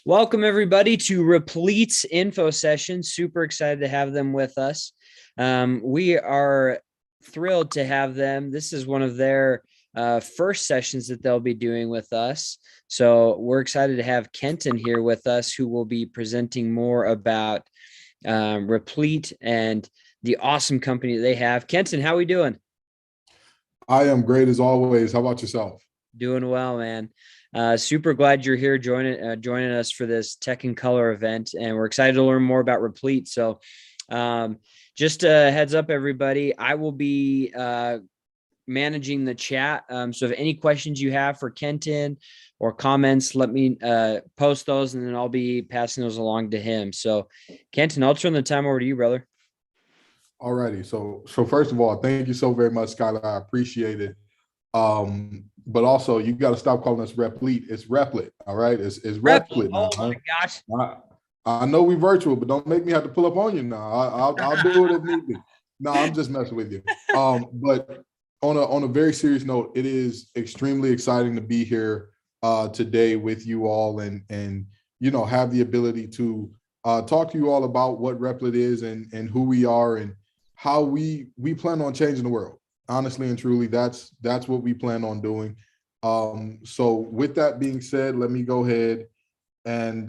Welcome, everybody, to Replit's info session. Super excited to have them with us. We are thrilled to have them. This is one of their first sessions that they'll be doing with us. So we're excited to have Kenton here with us, who will be presenting more about Replit and the awesome company they have. Kenton, how are we doing? I am great as always. How about yourself? Doing well, man. Super glad you're here joining us for this Tech in Color event, and we're excited to learn more about Replit. So, just a heads up, everybody, I will be managing the chat. So, if any questions you have for Kenton or comments, let me post those, and then I'll be passing those along to him. So, Kenton, I'll turn the time over to you, brother. Alrighty. So first of all, thank you so very much, Skylar. I appreciate it. But also you got to stop calling us Replit. It's Replit. All right. It's Replit. Replit now. Oh my gosh. I know we virtual, but don't make me have to pull up on you now. I'll do it if need be. No, I'm just messing with you. But on a very serious note, it is extremely exciting to be here today with you all and have the ability to talk to you all about what Replit is and who we are and how we plan on changing the world. Honestly and truly, that's what we plan on doing. So with that being said, let me go ahead and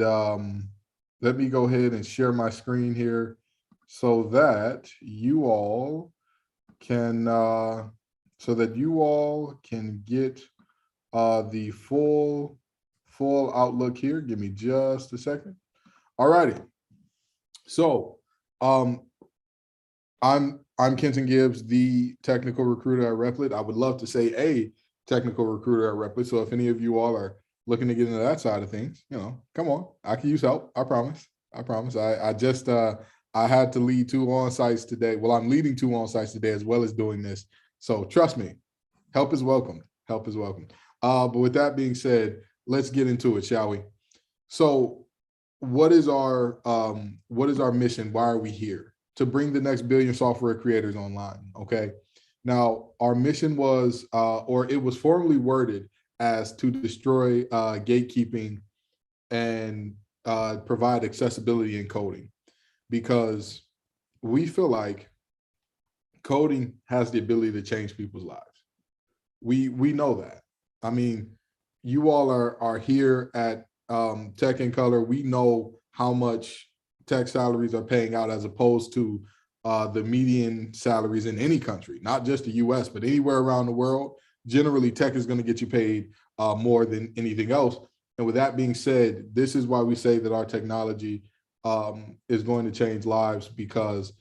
share my screen here so that you all can get the full outlook here. Give me just a second. All righty. So I'm Kenton Gibbs, the technical recruiter at Replit. I would love to say a technical recruiter at Replit. So if any of you all are looking to get into that side of things, come on, I can use help. I promise. I had to lead 2 on-sites today. Well, I'm leading 2 on-sites today as well as doing this. So trust me, help is welcome. Help is welcome. But with that being said, let's get into it, shall we? So what is our mission? Why are we here? To bring the next billion software creators online. Okay. Now, our mission was, or it was formally worded as to destroy gatekeeping and provide accessibility in coding, because we feel like coding has the ability to change people's lives. We know that. I mean, you all are here at Tech in Color. We know how much tech salaries are paying out as opposed to the median salaries in any country, not just the US, but anywhere around the world. Generally, tech is going to get you paid more than anything else. And with that being said, this is why we say that our technology is going to change lives, because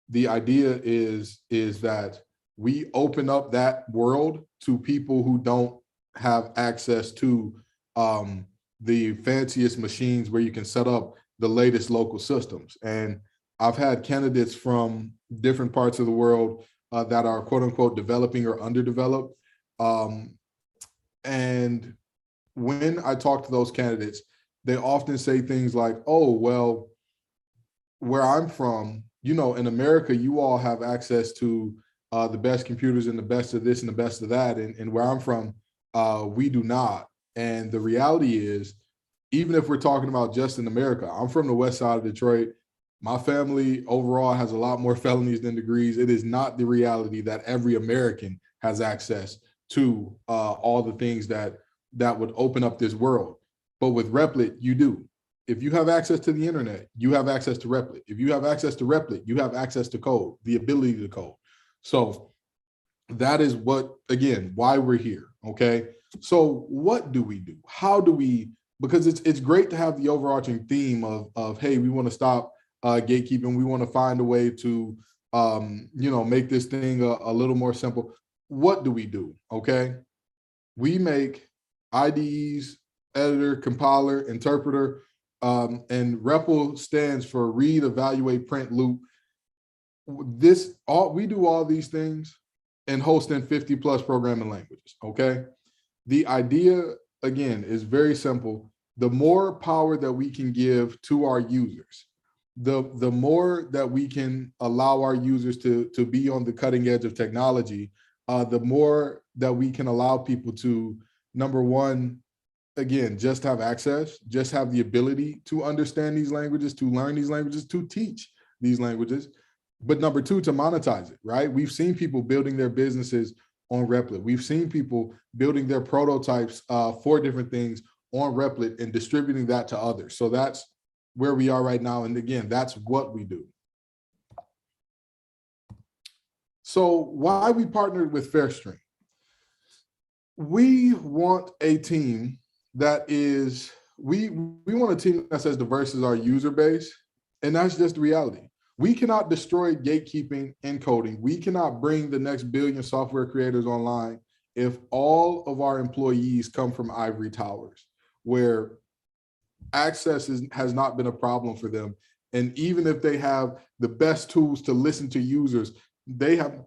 the idea is that we open up that world to people who don't have access to the fanciest machines where you can set up the latest local systems. And I've had candidates from different parts of the world that are quote unquote developing or underdeveloped. And when I talk to those candidates, they often say things like, oh, well, where I'm from, in America, you all have access to the best computers and the best of this and the best of that. And where I'm from, we do not. And the reality is, even if we're talking about just in America, I'm from the west side of Detroit. My family overall has a lot more felonies than degrees. It is not the reality that every American has access to all the things that would open up this world. But with Replit, you do. If you have access to the internet, you have access to Replit. If you have access to Replit, you have access to code, the ability to code. So that is why we're here, okay? So what do we do? How do we, because it's great to have the overarching theme of hey, we want to stop gatekeeping. We want to find a way to make this thing a little more simple. What do we do? Okay, we make IDEs, editor, compiler, interpreter, and REPL stands for read, evaluate, print, loop. We do all these things and host in 50 plus programming languages. Okay, the idea again is very simple. The more power that we can give to our users, the more that we can allow our users to be on the cutting edge of technology, the more that we can allow people to, number one, again, just have access, just have the ability to understand these languages, to learn these languages, to teach these languages. But number two, to monetize it, right? We've seen people building their businesses on Replit. We've seen people building their prototypes for different things on Replit and distributing that to others. So that's where we are right now. And again, that's what we do. So why we partnered with Fairstream? We want a team that is, we want a team that's as diverse as our user base. And that's just the reality. We cannot destroy gatekeeping and coding. We cannot bring the next billion software creators online if all of our employees come from ivory towers, where access has not been a problem for them. And even if they have the best tools to listen to users, they have,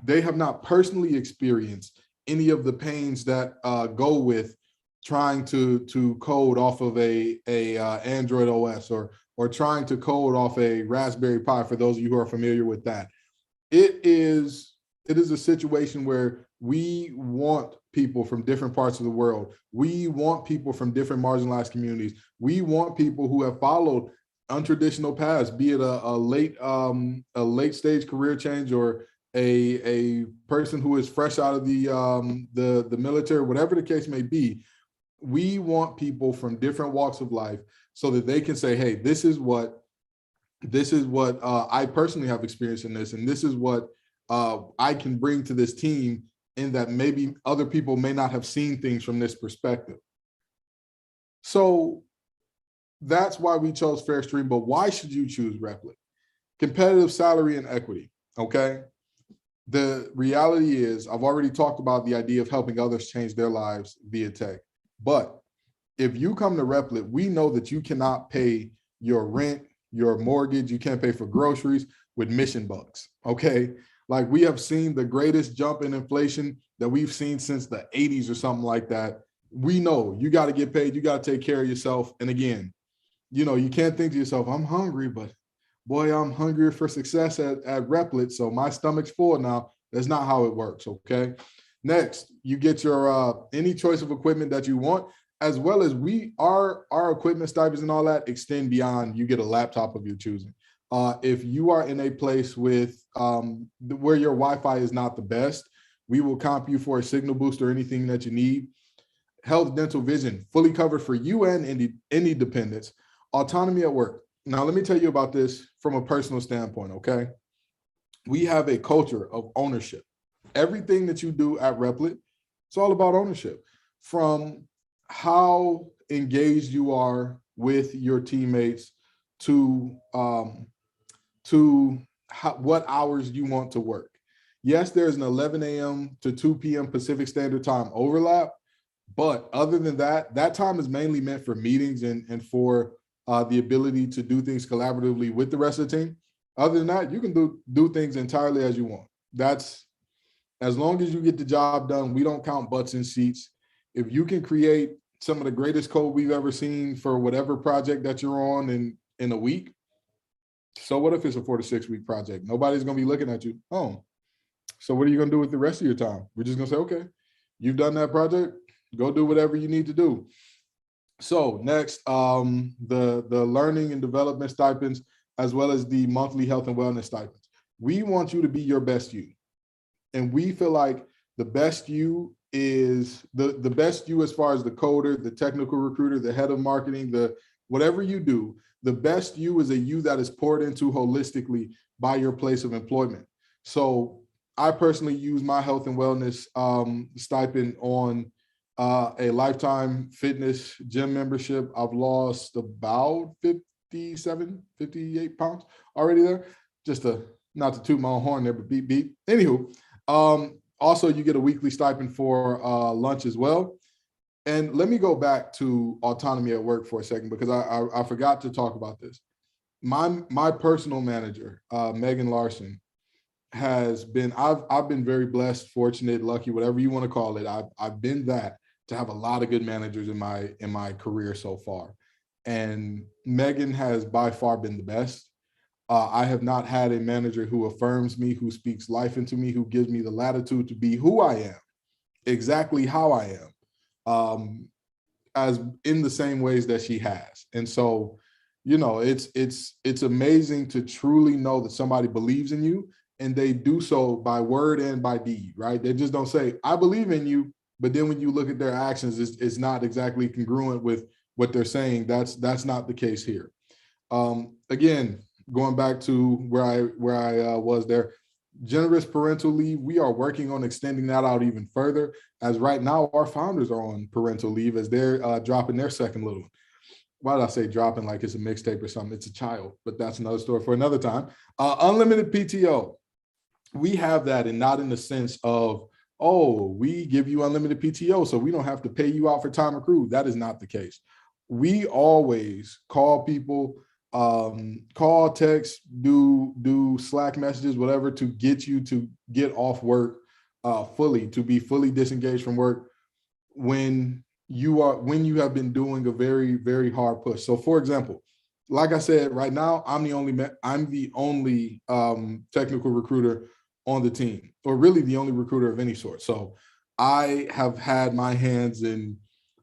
they have not personally experienced any of the pains that go with trying to code off of a Android OS or trying to code off a Raspberry Pi, for those of you who are familiar with that. It is a situation where we want people from different parts of the world. We want people from different marginalized communities. We want people who have followed untraditional paths, be it a late stage career change or a person who is fresh out of the military, whatever the case may be. We want people from different walks of life so that they can say, hey, this is what I personally have experienced in this, and this is what I can bring to this team, in that maybe other people may not have seen things from this perspective. So that's why we chose Fairstream. But why should you choose Replit? Competitive salary and equity, okay? The reality is, I've already talked about the idea of helping others change their lives via tech. But if you come to Replit, we know that you cannot pay your rent, your mortgage, you can't pay for groceries with mission bucks, okay? Like, we have seen the greatest jump in inflation that we've seen since the 80s or something like that. We know you got to get paid, you got to take care of yourself. And again, you know, you can't think to yourself, I'm hungry, but boy, I'm hungrier for success at Replit, so my stomach's full now. That's not how it works, okay? Next, you get your any choice of equipment that you want, as well as our equipment stipends and all that extend beyond. You get a laptop of your choosing. If you are in a place with where your Wi-Fi is not the best, we will comp you for a signal boost or anything that you need. Health, dental, vision, fully covered for you and any dependents. Autonomy at work. Now, let me tell you about this from a personal standpoint, okay? We have a culture of ownership. Everything that you do at Replit, it's all about ownership. From how engaged you are with your teammates to what hours you want to work. Yes, there's an 11 a.m. to 2 p.m. Pacific Standard Time overlap, but other than that, that time is mainly meant for meetings and for the ability to do things collaboratively with the rest of the team. Other than that, you can do things entirely as you want. That's, as long as you get the job done. We don't count butts in seats. If you can create some of the greatest code we've ever seen for whatever project that you're on in a week, so what if it's a 4 to 6 week project? Nobody's going to be looking at you. Oh, so what are you going to do with the rest of your time? We're just going to say, okay, you've done that project, go do whatever you need to do. So next, the learning and development stipends, as well as the monthly health and wellness stipends. We want you to be your best you. And we feel like the best you is the best you as far as the coder, the technical recruiter, the head of marketing, the whatever you do, the best you is a you that is poured into holistically by your place of employment. So I personally use my health and wellness stipend on a lifetime fitness gym membership. I've lost about 57, 58 pounds already there. Just not to toot my own horn there, but beep, beep. Anywho, also you get a weekly stipend for lunch as well. And let me go back to autonomy at work for a second, because I forgot to talk about this. My personal manager, Megan Larson, has been, I've been very blessed, fortunate, lucky, whatever you want to call it. I've been that, to have a lot of good managers in my career so far. And Megan has by far been the best. I have not had a manager who affirms me, who speaks life into me, who gives me the latitude to be who I am, exactly how I am. as in the same ways that she has. And so, you know, it's amazing to truly know that somebody believes in you, and they do so by word and by deed, right? They just don't say, I believe in you, but then when you look at their actions, it's not exactly congruent with what they're saying. That's not the case here. Again, going back to where I was there, generous parental leave, we are working on extending that out even further, as right now our founders are on parental leave as they're dropping their second little one. Why did I say dropping like it's a mixtape or something? It's a child, but that's another story for another time. Unlimited PTO. We have that, and not in the sense of, oh, we give you unlimited PTO, so we don't have to pay you out for time accrued. That is not the case. We always call people, call, text, do Slack messages, whatever, to get you to get off work fully, to be fully disengaged from work when you have been doing a very, very hard push. So for example, like I said, right now, I'm the only technical recruiter on the team, or really the only recruiter of any sort. So I have had my hands in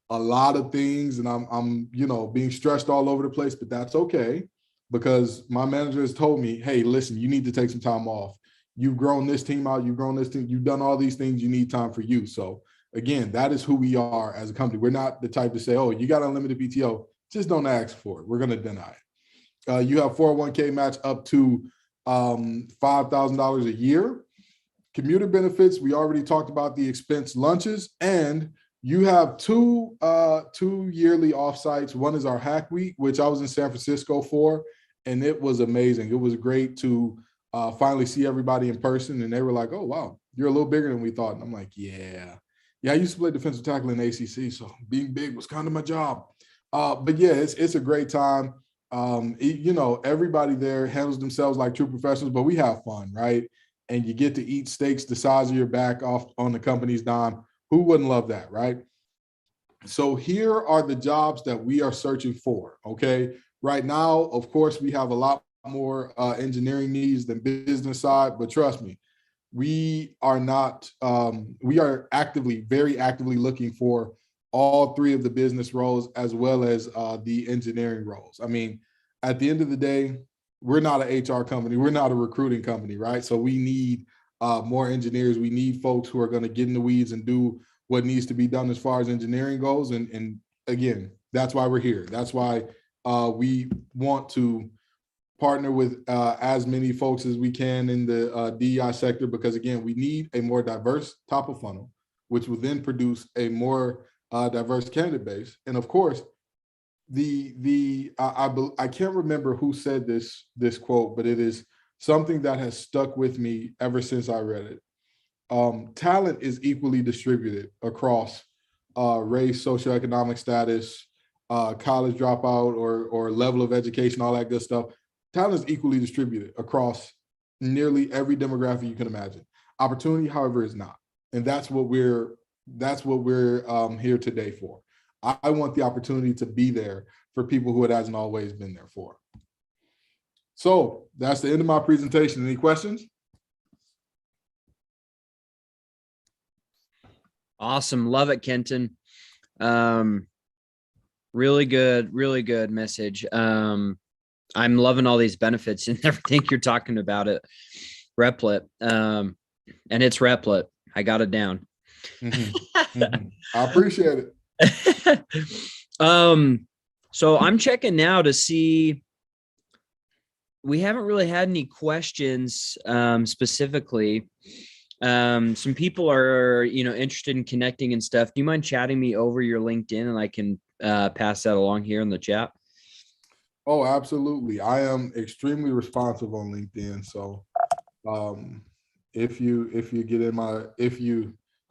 a lot of things, and I'm being stressed all over the place, but that's okay, because my manager has told me, hey, listen, you need to take some time off. You've grown this team out, you've grown this team, you've done all these things, you need time for you. So again, that is who we are as a company. We're not the type to say, oh, you got unlimited PTO, just don't ask for it. We're going to deny it. You have 401k match up to $5,000 a year. Commuter benefits, we already talked about the expense lunches, and you have two yearly offsites. One is our Hack Week, which I was in San Francisco for, and it was amazing. It was great to finally see everybody in person, and they were like, oh, wow, you're a little bigger than we thought. And I'm like, yeah, I used to play defensive tackle in ACC, so being big was kind of my job. But yeah, it's a great time. Everybody there handles themselves like true professionals, but we have fun, right? And you get to eat steaks the size of your back off on the company's dime. Who wouldn't love that, right? So here are the jobs that we are searching for, okay? Right now, of course, we have a lot more engineering needs than business side, but trust me, we are not, we are very actively looking for all three of the business roles as well as the engineering roles. I mean, at the end of the day, we're not an HR company. We're not a recruiting company, right? So we need more engineers. We need folks who are going to get in the weeds and do what needs to be done as far as engineering goes. And again, that's why we're here. That's why we want to partner with as many folks as we can in the DEI sector, because again, we need a more diverse top of funnel, which will then produce a more diverse candidate base. And of course, I can't remember who said this quote, but it is something that has stuck with me ever since I read it. Talent is equally distributed across race, socioeconomic status, college dropout, or level of education, all that good stuff. Talent is equally distributed across nearly every demographic you can imagine. Opportunity, however, is not, and that's what we're here today for. I want the opportunity to be there for people who it hasn't always been there for. So that's the end of my presentation. Any questions? Awesome. Love it, Kenton. Really good message. I'm loving all these benefits and everything you're talking about at Replit. And it's Replit. I got it down. Mm-hmm. Mm-hmm. I appreciate it. So I'm checking now to see, we haven't really had any questions specifically. Some people are interested in connecting and stuff. Do you mind chatting me over your LinkedIn, and I can pass that along here in the chat? Oh, absolutely. I am extremely responsive on LinkedIn. So if you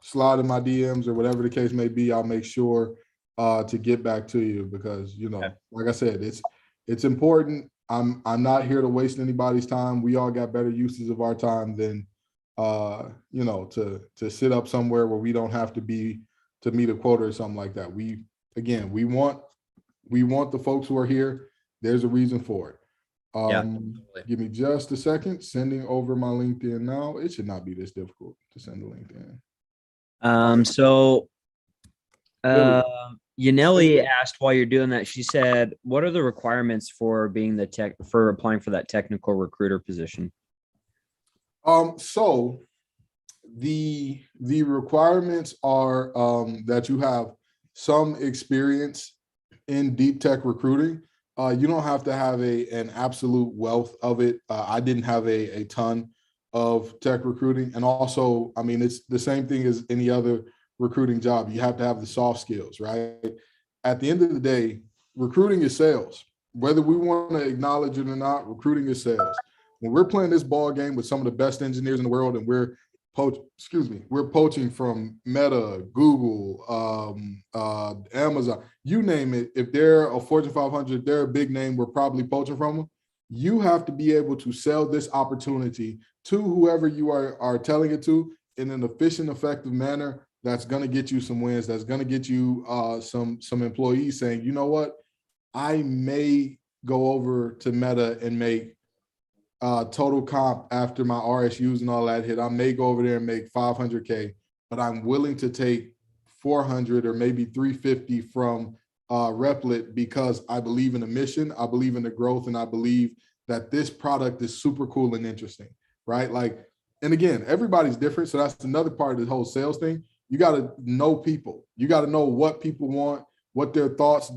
slide in my DMs or whatever the case may be, I'll make sure to get back to you, because like I said, it's important. I'm not here to waste anybody's time. We all got better uses of our time than to sit up somewhere where we don't have to be to meet a quota or something like that. We want the folks who are here. There's a reason for it. Totally. Give me just a second. Sending over my LinkedIn now. It should not be this difficult to send a LinkedIn. Yaneli asked while you're doing that, she said, what are the requirements for being for applying for that technical recruiter position? So the requirements are that you have some experience in deep tech recruiting. You don't have to have an absolute wealth of it. I didn't have a ton of tech recruiting. And also, I mean, it's the same thing as any other recruiting job. You have to have the soft skills, right? At the end of the day, recruiting is sales. Whether we want to acknowledge it or not, recruiting is sales. When we're playing this ball game with some of the best engineers in the world, and we're poaching from Meta, Google, Amazon, you name it. If they're a Fortune 500, they're a big name, we're probably poaching from them. You have to be able to sell this opportunity to whoever you are telling it to in an efficient, effective manner that's going to get you some wins, that's going to get you some employees saying, you know what, I may go over to Meta and make total comp after my RSUs and all that hit. I may go over there and make 500K, but I'm willing to take 400 or maybe 350 from Replit because I believe in the mission, I believe in the growth, and I believe that this product is super cool and interesting, right? Like, and again, everybody's different. So that's another part of the whole sales thing. You got to know people. You got to know what people want, what their thoughts,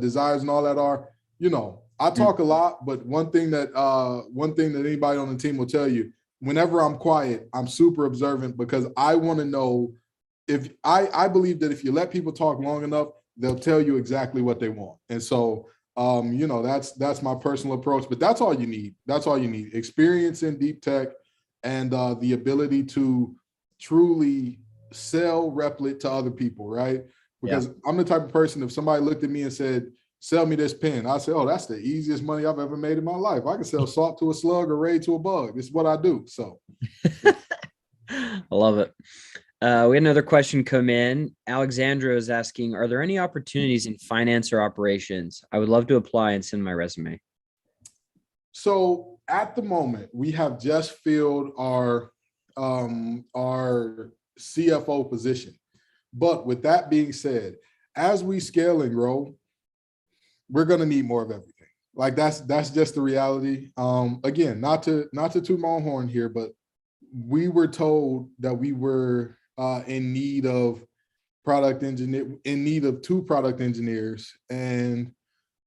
desires, and all that are. You know, I talk a lot, but one thing that anybody on the team will tell you, whenever I'm quiet, I'm super observant because I want to know if I believe that if you let people talk long enough, they'll tell you exactly what they want. And so, you know, that's my personal approach, but that's all you need. That's all you need. Experience in deep tech and the ability to truly sell Replit to other people, right? Because I'm the type of person, if somebody looked at me and said, sell me this pen, I say, oh, that's the easiest money I've ever made in my life. I can sell salt to a slug or raid to a bug. This is what I do. So I love it. We had another question come in. Alexandra is asking, are there any opportunities in finance or operations? I would love to apply and send my resume. So at the moment, we have just filled our CFO position. But with that being said, as we scale and grow, we're going to need more of everything. Like that's just the reality. Again, not to toot my own horn here, but we were told that we were in need of two product engineers, and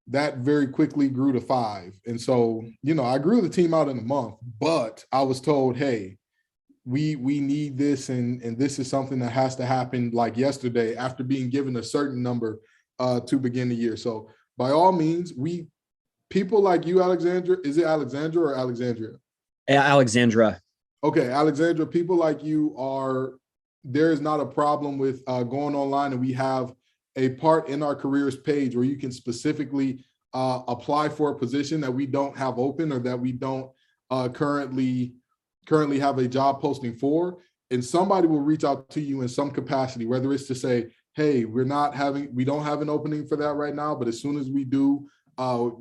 that very quickly grew to 5. And so, you know, I grew the team out in a month, but I was told, hey, we need this, and this is something that has to happen like yesterday after being given a certain number to begin the year. So by all means, people like you, Alexandra, is it Alexandra or Alexandria? Alexandra. Okay, Alexandra, people like you there is not a problem with going online, and we have a part in our careers page where you can specifically apply for a position that we don't have open or that we don't currently have a job posting for, and somebody will reach out to you in some capacity, whether it's to say, hey, we don't have an opening for that right now, but as soon as we do,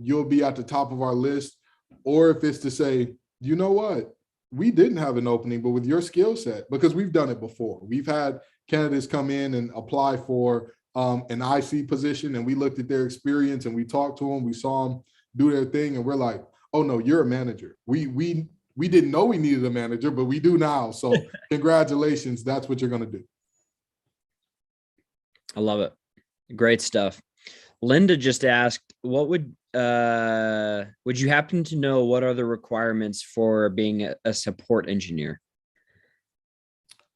you'll be at the top of our list. Or if it's to say, you know what, we didn't have an opening, but with your skill set, because we've done it before. We've had candidates come in and apply for an IC position, and we looked at their experience and we talked to them, we saw them do their thing, and we're like, oh no, you're a manager. We didn't know we needed a manager, but we do now. So congratulations, that's what you're going to do. I love it. Great stuff. Linda just asked, what would you happen to know what are the requirements for being a support engineer?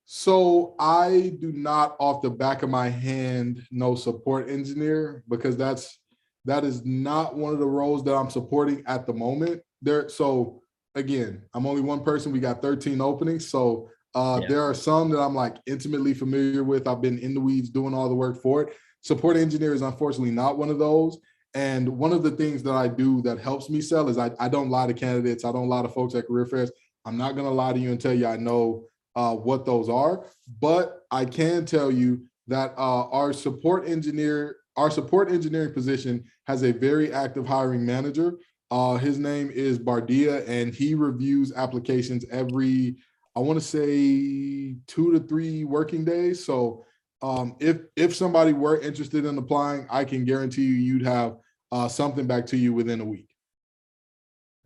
So I do not off the back of my hand know support engineer, because that is not one of the roles that I'm supporting at the moment. So again, I'm only one person. We got 13 openings. So there are some that I'm like intimately familiar with. I've been in the weeds doing all the work for it. Support engineer is unfortunately not one of those. And one of the things that I do that helps me sell is I don't lie to candidates. I don't lie to folks at career fairs. I'm not going to lie to you and tell you I know what those are, but I can tell you that our support engineering position has a very active hiring manager. His name is Bardia, and he reviews applications every, I want to say 2 to 3 working days. So If somebody were interested in applying, I can guarantee you'd have something back to you within a week.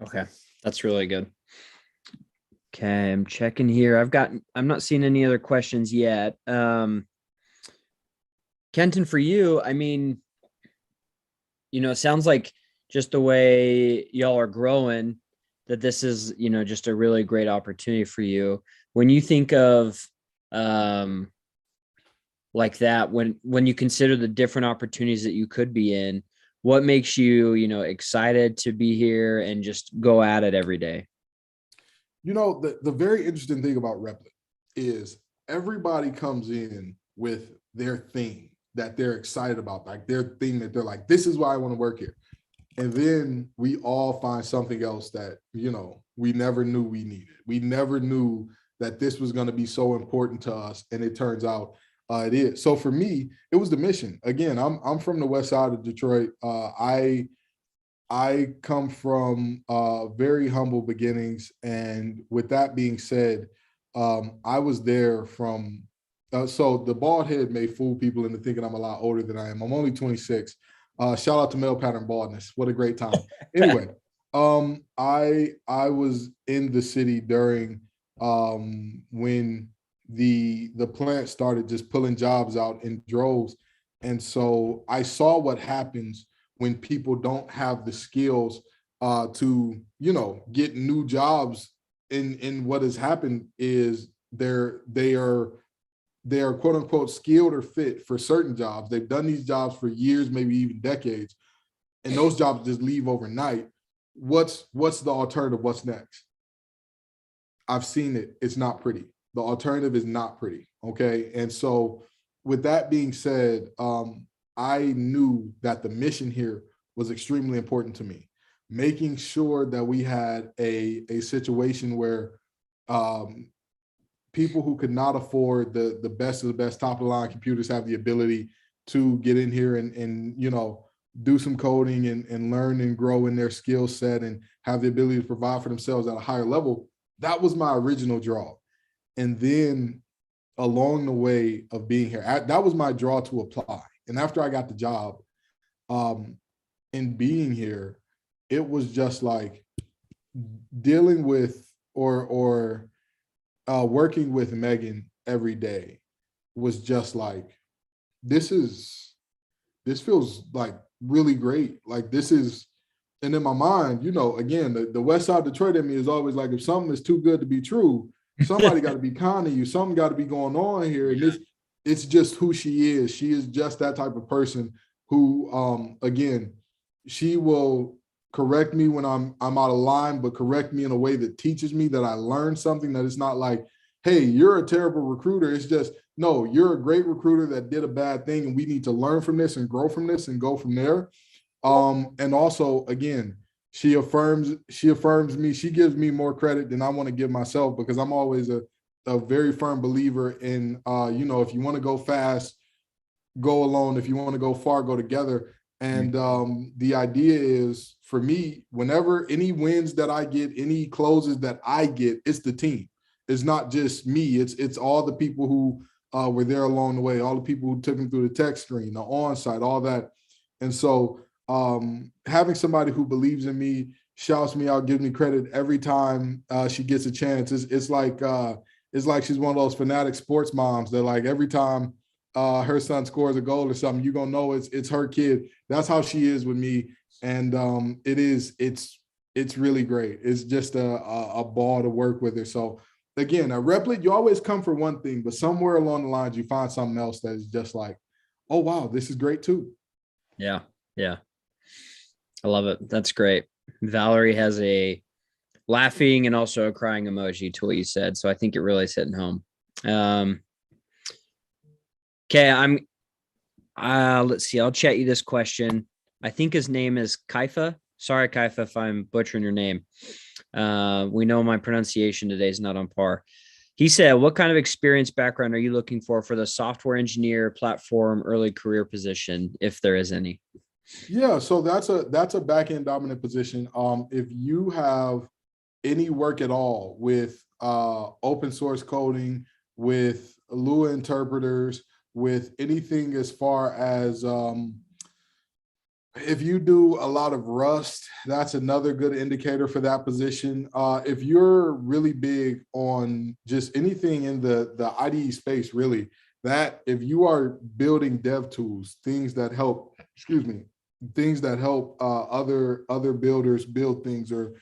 Okay, that's really good. Okay, I'm checking here. I'm not seeing any other questions yet. Kenton, for you, I mean, it sounds like just the way y'all are growing, that this is, just a really great opportunity for you. When you think of like that, when you consider the different opportunities that you could be in, what makes you, excited to be here and just go at it every day? The very interesting thing about Replit is everybody comes in with their thing that they're excited about, like their thing that they're like, this is why I want to work here. And then we all find something else that, we never knew we needed. We never knew that this was going to be so important to us. And it turns out it is. So for me, it was the mission. Again, I'm from the west side of Detroit. I come from very humble beginnings. And with that being said, I was there from, so the bald head may fool people into thinking I'm a lot older than I am. I'm only 26. Shout out to male pattern baldness. What a great time. Anyway, I was in the city during when the plant started just pulling jobs out in droves. And so I saw what happens when people don't have the skills to, get new jobs. In what has happened is they are quote unquote skilled or fit for certain jobs. They've done these jobs for years, maybe even decades, and those jobs just leave overnight. What's the alternative? What's next? I've seen it. It's not pretty. The alternative is not pretty. Okay. And so with that being said, I knew that the mission here was extremely important to me, making sure that we had a situation where people who could not afford the best of the best top of the line computers have the ability to get in here and do some coding and learn and grow in their skill set and have the ability to provide for themselves at a higher level. That was my original draw. And then along the way of being here, that was my draw to apply. And after I got the job, and being here, it was just like dealing with or working with Megan every day was just like, this feels like really great. Like this is, and in my mind, again, the West Side Detroit in me is always like, if something is too good to be true, somebody got to be kind to you. Something got to be going on here. And it's just who she is. She is just that type of person who, again, she will correct me when I'm out of line, but correct me in a way that teaches me that I learned something, that it's not like, hey, you're a terrible recruiter. It's just, no, you're a great recruiter that did a bad thing, and we need to learn from this and grow from this and go from there. And also, again, she affirms me. She gives me more credit than I want to give myself, because I'm always a very firm believer in, if you want to go fast, go alone. If you want to go far, go together. And the idea is, for me, whenever any wins that I get, any closes that I get, it's the team. It's not just me. It's all the people who were there along the way, all the people who took them through the tech screen, the on-site, all that. And so having somebody who believes in me, shouts me out, gives me credit every time she gets a chance. It's like she's one of those fanatic sports moms that, like, every time her son scores a goal or something, you're gonna know it's her kid. That's how she is with me. And it's really great. It's just a ball to work with her. So again, at Replit, you always come for one thing, but somewhere along the lines, you find something else that is just like, oh wow, this is great too. Yeah. Yeah. I love it. That's great. Valerie has a laughing and also a crying emoji to what you said. So I think it really is hitting home. Okay. Let's see. I'll chat you this question. I think his name is Kaifa. Sorry, Kaifa, if I'm butchering your name. We know my pronunciation today is not on par. He said, what kind of experience background are you looking for the software engineer platform early career position, if there is any? Yeah, so that's a back-end dominant position. If you have any work at all with open source coding, with Lua interpreters, with anything as far as if you do a lot of Rust, that's another good indicator for that position. If you're really big on just anything in the IDE space, really, that if you are building dev tools, things that help, excuse me, things that help other builders build things, or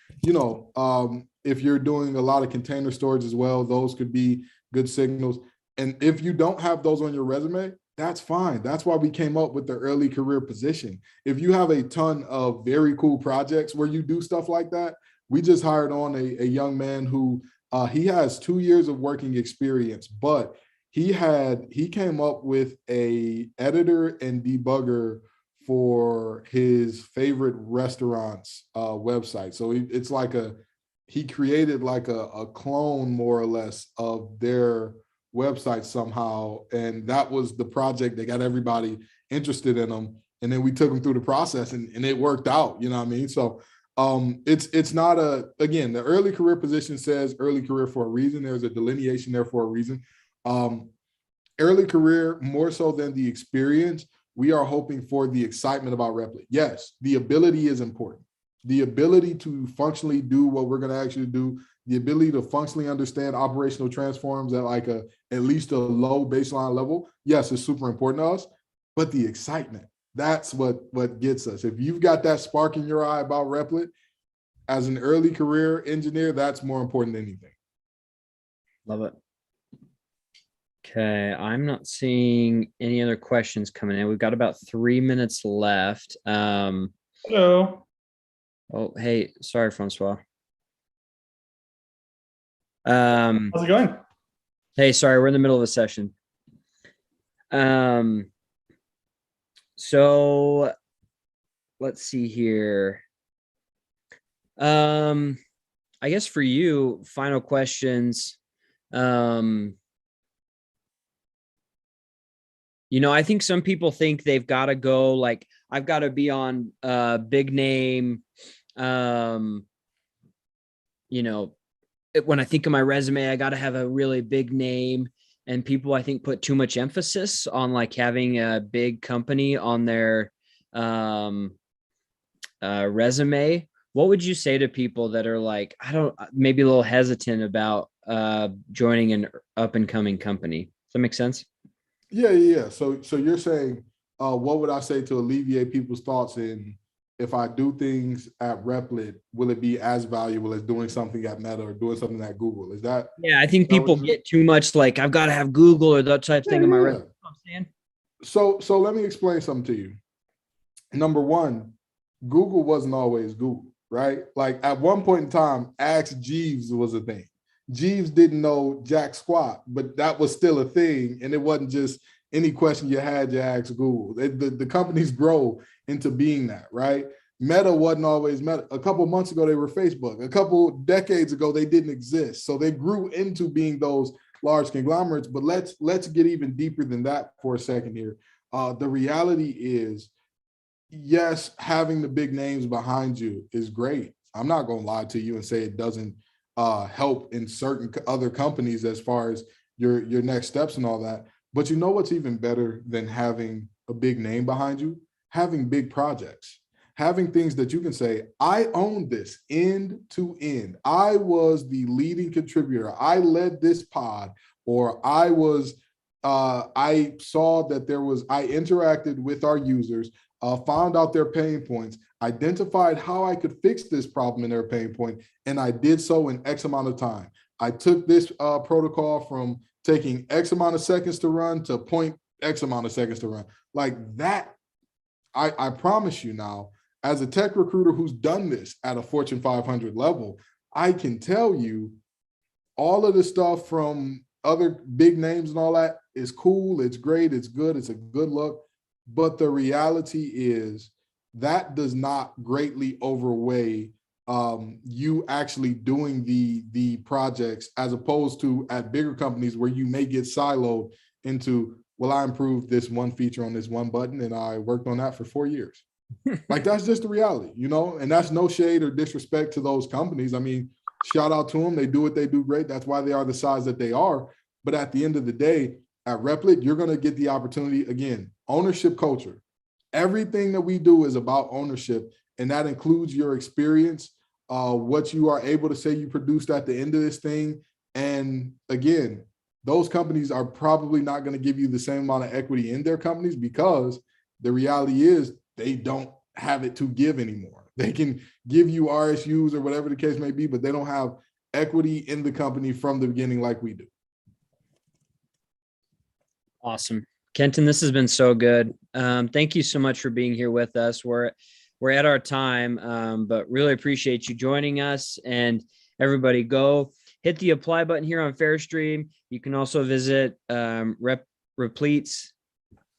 if you're doing a lot of container storage as well, those could be good signals. And if you don't have those on your resume, that's fine. That's why we came up with the early career position. If you have a ton of very cool projects where you do stuff like that, we just hired on a young man who he has 2 years of working experience, but he came up with a editor and debugger for his favorite restaurants website. So it's like he created like a clone more or less of their website somehow, and that was the project that got everybody interested in them. And then we took them through the process, and it worked out. You know what I mean? So it's not again, the early career position says early career for a reason. There's a delineation there for a reason. Early career more so than the experience. We are hoping for the excitement about Replit. Yes, the ability is important. The ability to functionally do what we're going to actually do, the ability to functionally understand operational transforms at like at least a low baseline level, yes, it's super important to us. But the excitement, that's what gets us. If you've got that spark in your eye about Replit, as an early career engineer, that's more important than anything. Love it. Okay, I'm not seeing any other questions coming in. We've got about 3 minutes left. Hello. Oh, hey, sorry, Francois. How's it going? Hey, sorry, we're in the middle of a session. So let's see here. I guess for you, final questions. I think some people think they've got to go like, I've got to be on a big name. When I think of my resume, I got to have a really big name, and people, I think, put too much emphasis on like having a big company on their resume. What would you say to people that are like, maybe a little hesitant about joining an up and coming company? Does that make sense? Yeah. So you're saying, what would I say to alleviate people's thoughts in, if I do things at Replit, will it be as valuable as doing something at Meta or doing something at Google? Is that? Yeah, I think people get too much like, I've got to have Google or that type of thing in my resume. So let me explain something to you. Number one, Google wasn't always Google, right? Like at one point in time, Ask Jeeves was a thing. Jeeves didn't know jack squat, but that was still a thing. And it wasn't just any question you had, you ask Google. The companies grow into being that, right? Meta wasn't always Meta. A couple months ago, they were Facebook. A couple decades ago, they didn't exist. So they grew into being those large conglomerates. But let's get even deeper than that for a second here. The reality is, yes, having the big names behind you is great. I'm not going to lie to you and say it doesn't help in certain other companies as far as your next steps and all that. But you know what's even better than having a big name behind you? Having big projects, having things that you can say, I own this end to end. I was the leading contributor. I led this pod, or I saw that I interacted with our users, found out their pain points, identified how I could fix this problem in their pain point, and I did so in X amount of time. I took this protocol from taking X amount of seconds to run to point X amount of seconds to run. Like that, I promise you now, as a tech recruiter who's done this at a Fortune 500 level, I can tell you all of the stuff from other big names and all that is cool, it's great, it's good, it's a good look. But the reality is that does not greatly overweigh you actually doing the projects, as opposed to at bigger companies where you may get siloed into, well, I improved this one feature on this one button and I worked on that for 4 years. Like that's just the reality, and that's no shade or disrespect to those companies. I mean, shout out to them. They do what they do great. That's why they are the size that they are. But at the end of the day, At Replit, you're going to get the opportunity, again, ownership culture. Everything that we do is about ownership, and that includes your experience, what you are able to say you produced at the end of this thing. And again, those companies are probably not going to give you the same amount of equity in their companies, because the reality is they don't have it to give anymore. They can give you RSUs or whatever the case may be, but they don't have equity in the company from the beginning like we do. Awesome. Kenton, this has been so good. Thank you so much for being here with us. We're at our time, but really appreciate you joining us. And everybody, go hit the apply button here on Fairstream. You can also visit Replit's.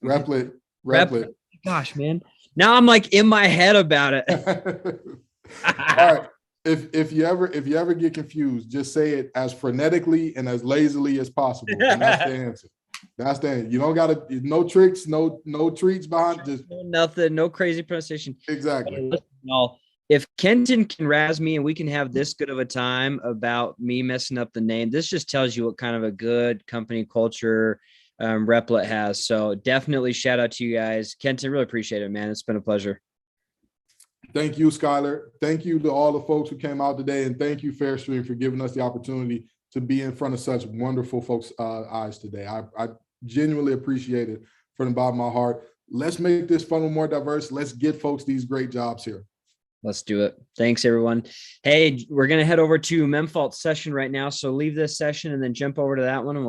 Replit. Gosh, man. Now I'm like in my head about it. All right. If you ever get confused, just say it as frenetically and as lazily as possible. And that's the answer. That's the answer. You don't got to, no tricks, no treats behind, just nothing, no crazy pronunciation. Exactly. If Kenton can razz me and we can have this good of a time about me messing up the name, this just tells you what kind of a good company culture Replit has. So definitely shout out to you guys. Kenton, really appreciate it, man. It's been a pleasure. Thank you, Skylar. Thank you to all the folks who came out today. And thank you, Fairstream, for giving us the opportunity to be in front of such wonderful folks' eyes today. I genuinely appreciate it from the bottom of my heart. Let's make this funnel more diverse. Let's get folks these great jobs here. Let's do it. Thanks, everyone. Hey, we're going to head over to Memfault's session right now. So leave this session and then jump over to that one. And